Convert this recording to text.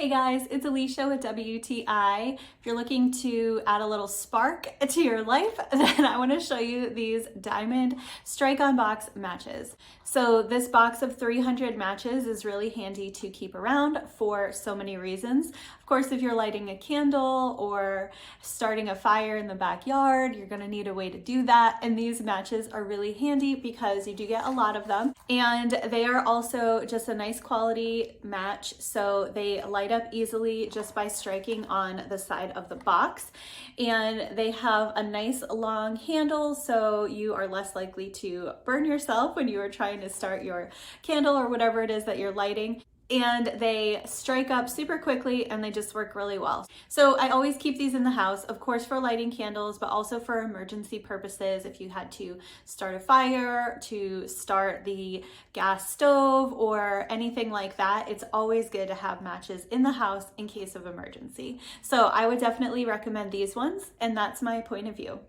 Hey guys, it's Alicia with WTI. If you're looking to add a little spark to your life, then I want to show you these diamond strike on box matches. So this box of 300 matches is really handy to keep around for so many reasons. Of course, if you're lighting a candle or starting a fire in the backyard, you're going to need a way to do that. And these matches are really handy because you do get a lot of them. And they are also just a nice quality match. So they light up easily just by striking on the side of the box. And they have a nice long handle, so you are less likely to burn yourself when you are trying to start your candle or whatever it is that you're lighting. And they strike up super quickly and they just work really well. So I always keep these in the house, of course, for lighting candles, but also for emergency purposes. If you had to start a fire, to start the gas stove or anything like that, it's always good to have matches in the house in case of emergency. So I would definitely recommend these ones, and that's my point of view.